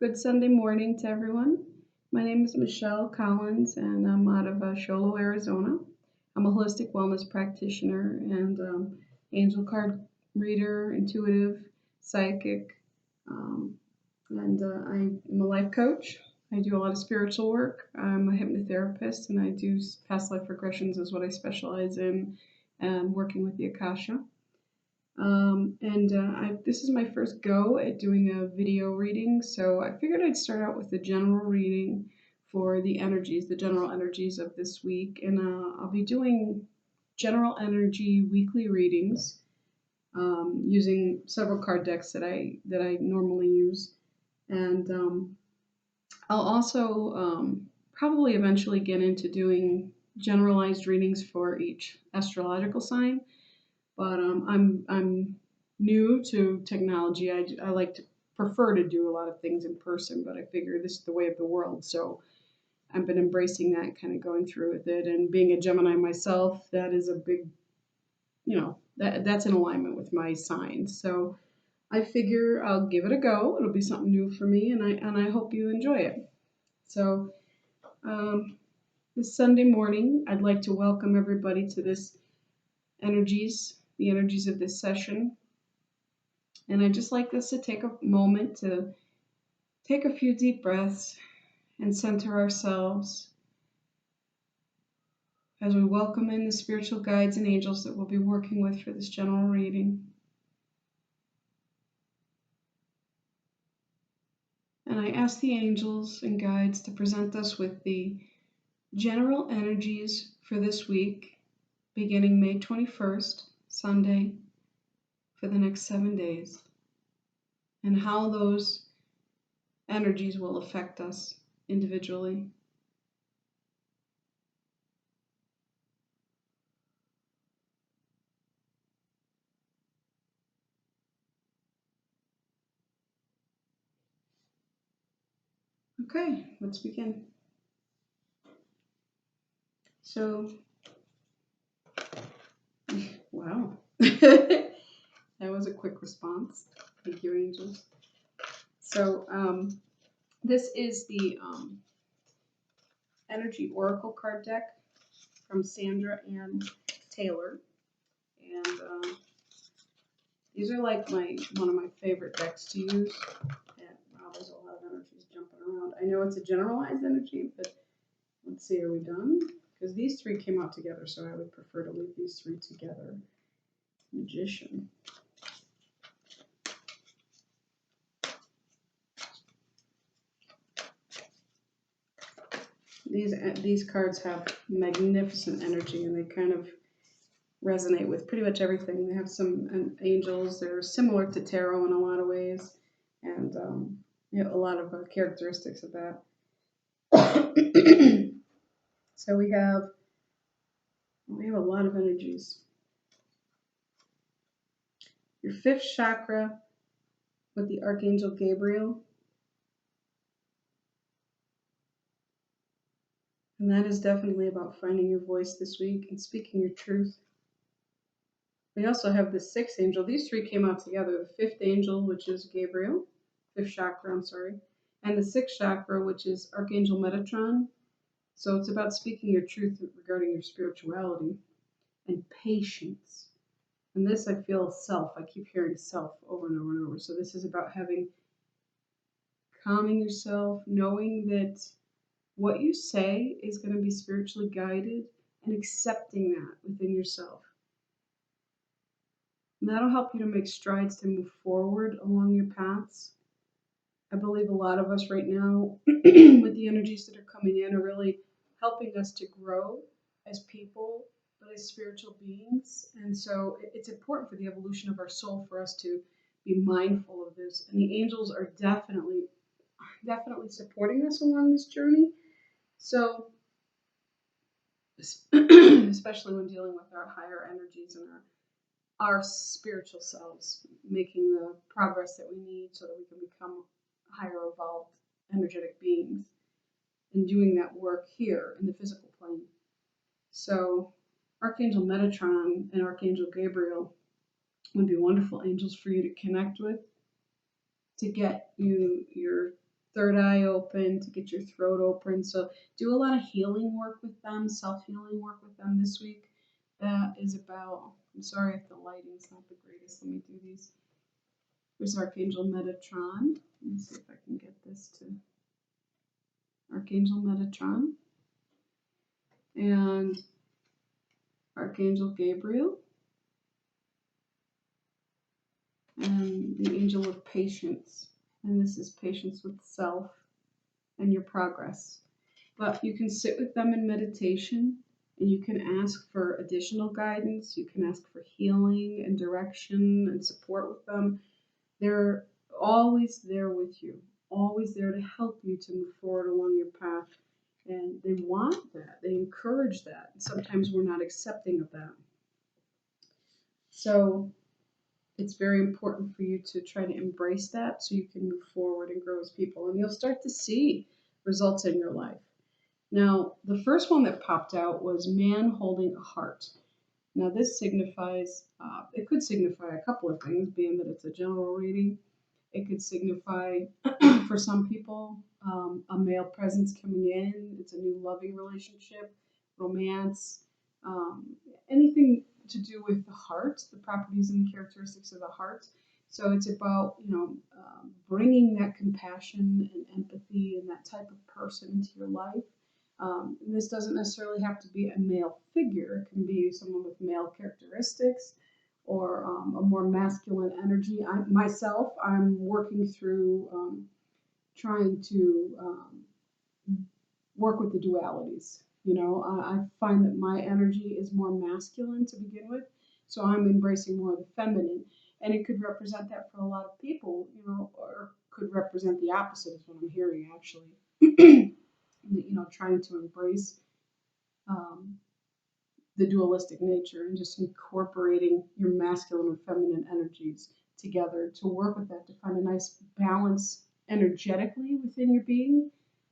Good Sunday morning to everyone. My name is Michelle Collins, and I'm out of Sholo, Arizona. I'm a holistic wellness practitioner and angel card reader, intuitive, psychic, um, and I'm a life coach. I do a lot of spiritual work. I'm a hypnotherapist, and I do past life regressions is what I specialize in, and working with the Akasha. This is my first go at doing a video reading, so I figured I'd start out with a general reading for the energies, the general energies of this week, and I'll be doing general energy weekly readings using several card decks that I normally use, and I'll also probably eventually get into doing generalized readings for each astrological sign. But I'm new to technology. I like to prefer to do a lot of things in person, but I figure this is the way of the world, so I've been embracing that, kind of going through with it. And being a Gemini myself, that is a big, that's in alignment with my sign. So I figure I'll give it a go. It'll be something new for me, and I hope you enjoy it. So um, this Sunday morning, I'd like to welcome everybody to the energies of this session. And I'd just like us to take a moment to take a few deep breaths and center ourselves as we welcome in the spiritual guides and angels that we'll be working with for this general reading. And I ask the angels and guides to present us with the general energies for this week, beginning May 21st, Sunday, for the next 7 days, and how those energies will affect us individually. Okay, let's begin. So, wow. That was a quick response. Thank you, angels. So, this is the Energy Oracle card deck from Sandra Anne Taylor. And these are like one of my favorite decks to use. And wow, there's a lot of energies jumping around. I know it's a generalized energy, but let's see, are we done? Because these three came out together, so I would prefer to leave these three together. Magician. These cards have magnificent energy, and they kind of resonate with pretty much everything. They have some angels. They're similar to tarot in a lot of ways, and a lot of characteristics of that. So we have a lot of energies. Your fifth chakra with the Archangel Gabriel. And that is definitely about finding your voice this week and speaking your truth. We also have the sixth angel. These three came out together. The fifth angel, which is Gabriel, fifth chakra, I'm sorry, and the sixth chakra, which is Archangel Metatron. So it's about speaking your truth regarding your spirituality and patience. And this, I feel self. I keep hearing self over and over and over. So this is about calming yourself, knowing that what you say is going to be spiritually guided, and accepting that within yourself. And that'll help you to make strides to move forward along your paths. I believe a lot of us right now, with the energies that are coming in, are really helping us to grow as people, but as spiritual beings. And so it's important for the evolution of our soul for us to be mindful of this. And the angels are definitely supporting us along this journey. So, especially when dealing with our higher energies and our spiritual selves, making the progress that we need so that we can become higher evolved energetic beings, and doing that work here in the physical plane. So Archangel Metatron and Archangel Gabriel would be wonderful angels for you to connect with, to get you your third eye open, to get your throat open. So do a lot of healing work with them, self-healing work with them this week. That is about, I'm sorry if the lighting's not the greatest. Let me do these. There's Archangel Metatron. Let me see if I can get this to Archangel Metatron and Archangel Gabriel and the Angel of Patience. And this is patience with self and your progress. But you can sit with them in meditation and you can ask for additional guidance. You can ask for healing and direction and support with them. They're always there with you, always there to help you to move forward along your path. And they want that, they encourage that. Sometimes we're not accepting of that. So it's very important for you to try to embrace that so you can move forward and grow as people. And you'll start to see results in your life. Now, the first one that popped out was man holding a heart. Now, this signifies, it could signify a couple of things, being that it's a general reading. It could signify, for some people, a male presence coming in. It's a new loving relationship, romance, um, anything to do with the heart, the properties and the characteristics of the heart. So it's about, bringing that compassion and empathy and that type of person into your life. And this doesn't necessarily have to be a male figure. It can be someone with male characteristics or a more masculine energy. I'm working through trying to work with the dualities. I find that my energy is more masculine to begin with, so I'm embracing more of the feminine. And it could represent that for a lot of people, or could represent the opposite is what I'm hearing actually. Trying to embrace um, the dualistic nature and just incorporating your masculine and feminine energies together to work with that, to find a nice balance energetically within your being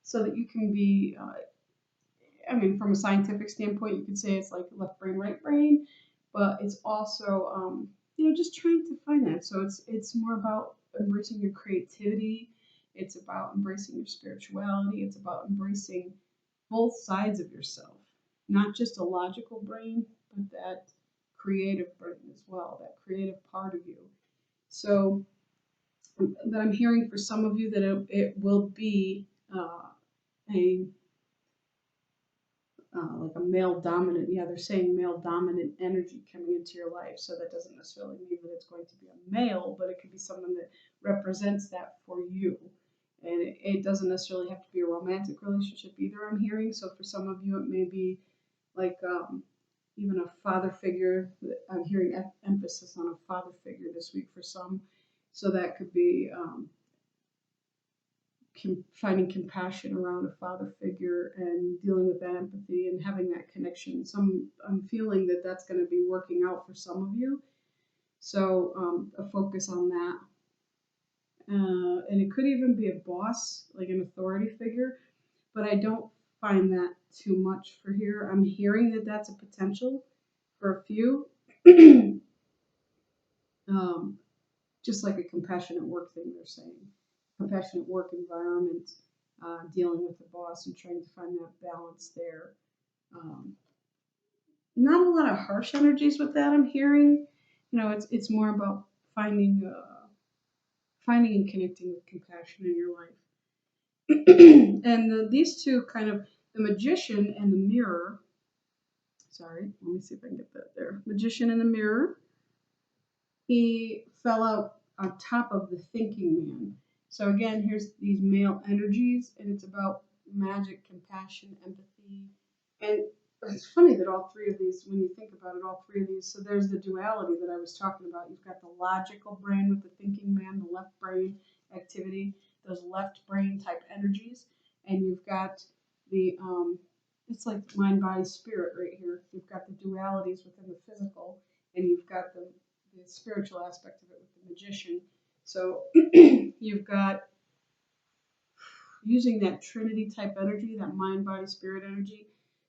so that you can be, from a scientific standpoint, you could say it's like left brain, right brain, but it's also, just trying to find that. So it's more about embracing your creativity. It's about embracing your spirituality. It's about embracing both sides of yourself, not just a logical brain, but that creative brain as well, that creative part of you. So that I'm hearing for some of you that it will be a like a male dominant, yeah, they're saying male dominant energy coming into your life. So that doesn't necessarily mean that it's going to be a male, but it could be someone that represents that for you. And it doesn't necessarily have to be a romantic relationship either, I'm hearing. So for some of you, it may be like even a father figure. I'm hearing emphasis on a father figure this week for some. So that could be finding compassion around a father figure and dealing with that empathy and having that connection. I'm feeling that that's going to be working out for some of you. So a focus on that. And it could even be a boss, like an authority figure, but I don't find that too much for here. I'm hearing that that's a potential for a few. um, just like a compassionate work thing, they're saying. Compassionate work environment, dealing with the boss and trying to find that balance there. Um, Not a lot of harsh energies with that, I'm hearing. It's more about finding and connecting with compassion in your life. And these two kind of, the magician and the mirror. Sorry, let me see if I can get that there. Magician and the mirror. He fell out on top of the thinking man. So again, here's these male energies, and it's about magic, compassion, empathy. And it's funny that all three of these, when you think about it, all three of these, so there's the duality that I was talking about. You've got the logical brain with the thinking man, the left brain activity, those left brain type energies, and you've got the, it's like mind, body, spirit right here. You've got the dualities within the physical, and you've got the spiritual aspect of it with the magician. So you've got using that trinity type energy, that mind, body, spirit energy,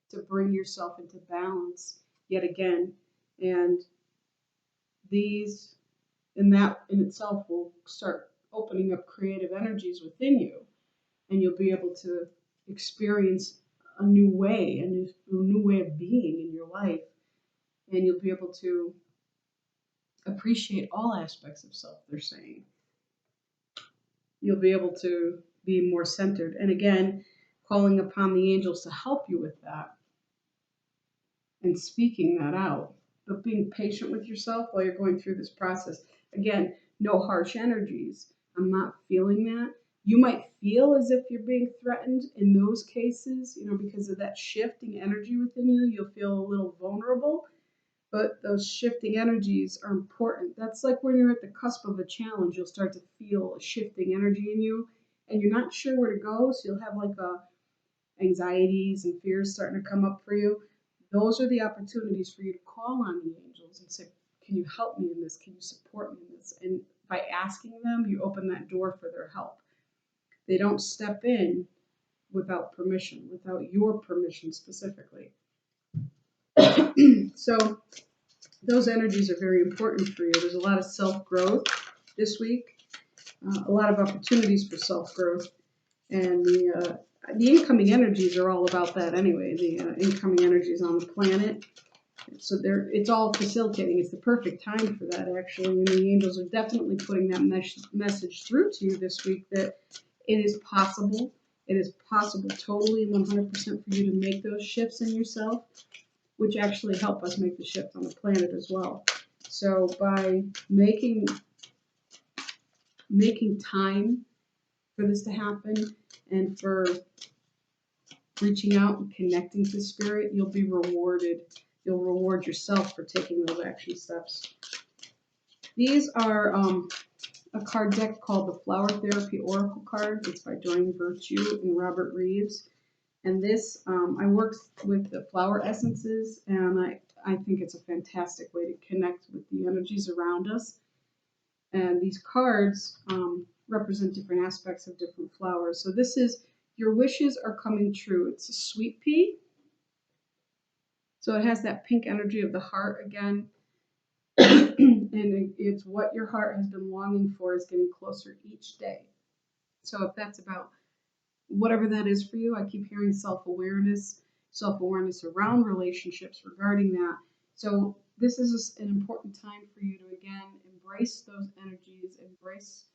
to bring yourself into balance yet again. And that in itself will start opening up creative energies within you. and you'll be able to experience a new way, a new way of being in your life, and you'll be able to appreciate all aspects of self, they're saying. You'll be able to be more centered. And again, calling upon the angels to help you with that and speaking that out, but being patient with yourself while you're going through this process. Again, no harsh energies. I'm not feeling that. You might feel as if you're being threatened in those cases, because of that shifting energy within you. You'll feel a little vulnerable, but those shifting energies are important. That's like when you're at the cusp of a challenge, you'll start to feel a shifting energy in you, and you're not sure where to go, so you'll have like anxieties and fears starting to come up for you. Those are the opportunities for you to call on the angels and say, can you help me in this? Can you support me in this? And by asking them, you open that door for their help. They don't step in without permission, without your permission specifically. So those energies are very important for you. There's a lot of self-growth this week, a lot of opportunities for self-growth, and the incoming energies are all about that anyway. The incoming energies on the planet, so it's all facilitating. It's the perfect time for that, actually. And the angels are definitely putting that message through to you this week that it is possible. It is possible, totally 100% for you to make those shifts in yourself, which actually help us make the shift on the planet as well. So by making time for this to happen and for reaching out and connecting to spirit, you'll be rewarded. You'll reward yourself for taking those action steps. These are a card deck called the Flower Therapy Oracle card. It's by Doreen Virtue and Robert Reeves. And this, I work with the flower essences, and I think it's a fantastic way to connect with the energies around us. And these cards represent different aspects of different flowers. So this is Your Wishes Are Coming True. It's a sweet pea. So it has that pink energy of the heart again. And it's what your heart has been longing for is getting closer each day. So if that's about whatever that is for you, I keep hearing self-awareness around relationships regarding that. So this is just an important time for you to, again, embrace those energies, embrace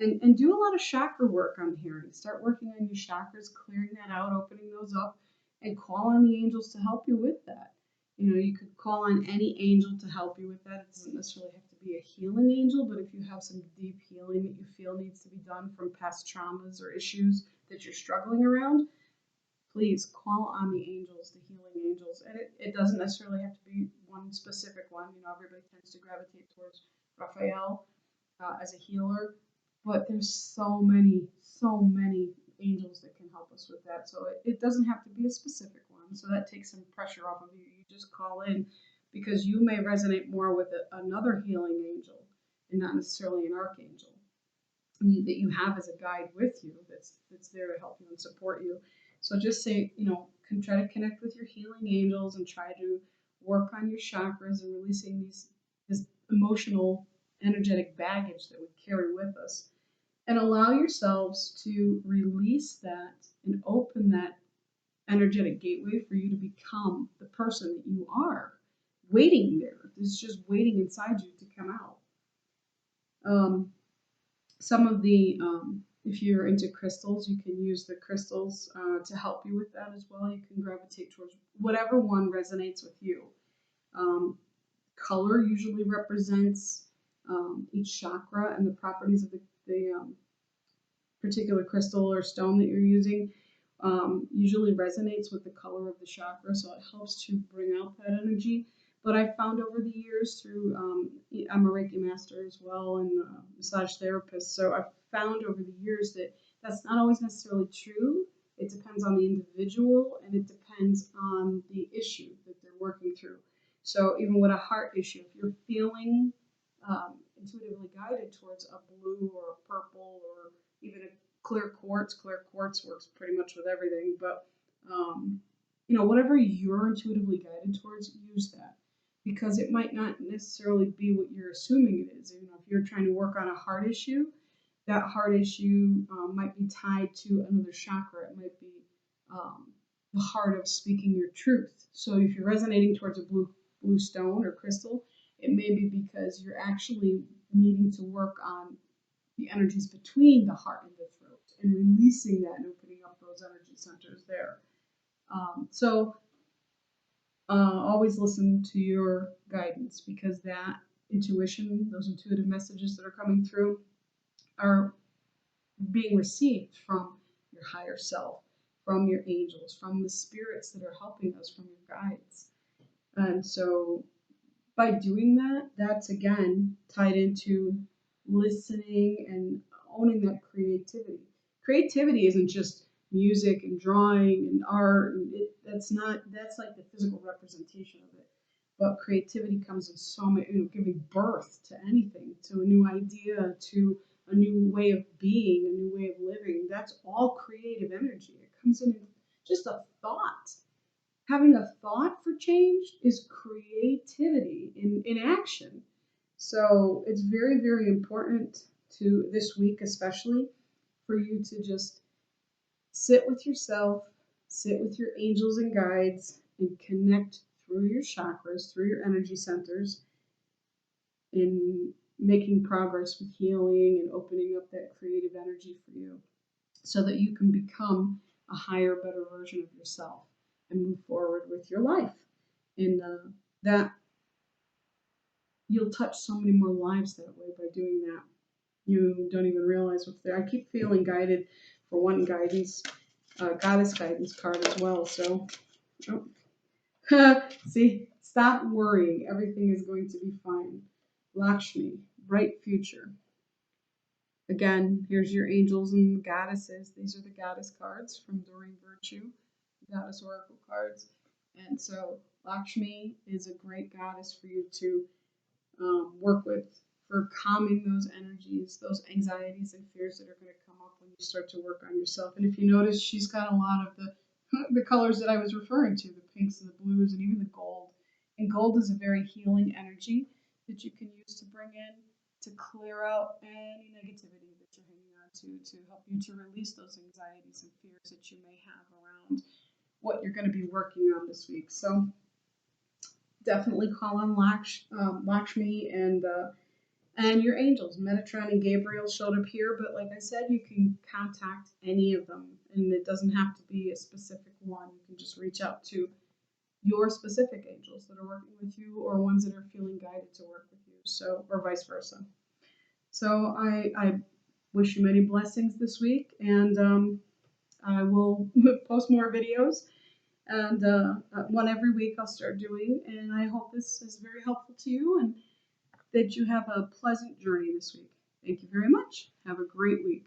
and do a lot of chakra work, I'm hearing. Start working on your chakras, clearing that out, opening those up, and call on the angels to help you with that. You could call on any angel to help you with that. It doesn't necessarily have to be a healing angel, but if you have some deep healing that you feel needs to be done from past traumas or issues that you're struggling around, please call on the angels, the healing angels. And it doesn't necessarily have to be one specific one. Everybody tends to gravitate towards Raphael as a healer, but there's so many angels that can help us with that. So it doesn't have to be a specific one. So that takes some pressure off of you. You just call in because you may resonate more with another healing angel and not necessarily an archangel that you have as a guide with you that's there to help you and support you. So just say, try to connect with your healing angels and try to work on your chakras and releasing this emotional, energetic baggage that we carry with us. And allow yourselves to release that and open that energetic gateway for you to become the person that you are waiting there. It's just waiting inside you to come out. Some of the, if you're into crystals, you can use the crystals to help you with that as well. You can gravitate towards whatever one resonates with you. Color usually represents each chakra and the properties of the particular crystal or stone that you're using. Usually resonates with the color of the chakra, so it helps to bring out that energy. But I've found over the years through, I'm a Reiki master as well and a massage therapist, so I've found over the years that that's not always necessarily true. It depends on the individual and it depends on the issue that they're working through. So even with a heart issue, if you're feeling intuitively guided towards a blue or a purple or even a clear quartz works pretty much with everything, but whatever you're intuitively guided towards, use that, because it might not necessarily be what you're assuming it is. If you're trying to work on a heart issue, that heart issue might be tied to another chakra. It might be the heart of speaking your truth. So if you're resonating towards a blue stone or crystal, it may be because you're actually needing to work on the energies between the heart and the throat and releasing that and opening up those energy centers there. So always listen to your guidance because that intuition, those intuitive messages that are coming through, are being received from your higher self, from your angels, from the spirits that are helping us, from your guides. And so by doing that, that's again tied into listening and owning that creativity. Creativity isn't just music and drawing and art. And that's like the physical representation of it. But creativity comes in so many, giving birth to anything, to a new idea, to a new way of being, a new way of living. That's all creative energy. It comes in just a thought. Having a thought for change is creativity in action. So it's very, very important to this week, especially for you to just sit with yourself, sit with your angels and guides, and connect through your chakras, through your energy centers, in making progress with healing and opening up that creative energy for you so that you can become a higher, better version of yourself and move forward with your life. And that you'll touch so many more lives that way by doing that. You don't even realize what's there. I keep feeling guided for one guidance, goddess guidance card as well. So, oh. See, stop worrying. Everything is going to be fine. Lakshmi, bright future. Again, here's your angels and goddesses. These are the goddess cards from Doreen Virtue, goddess oracle cards. And so Lakshmi is a great goddess for you to work with for calming those energies, those anxieties and fears that are going to come up when you start to work on yourself. And if you notice, she's got a lot of the colors that I was referring to, the pinks and the blues and even the gold. And gold is a very healing energy that you can use to bring in to clear out any negativity that you're hanging on to help you to release those anxieties and fears that you may have around what you're going to be working on this week. So definitely call on Lakshmi and your angels. Metatron and Gabriel showed up here, but like I said, you can contact any of them, and it doesn't have to be a specific one. You can just reach out to your specific angels that are working with you, or ones that are feeling guided to work with you. So, or vice versa. So I wish you many blessings this week, and I will post more videos. And one every week I'll start doing, and I hope this is very helpful to you and that you have a pleasant journey this week. Thank you very much. Have a great week.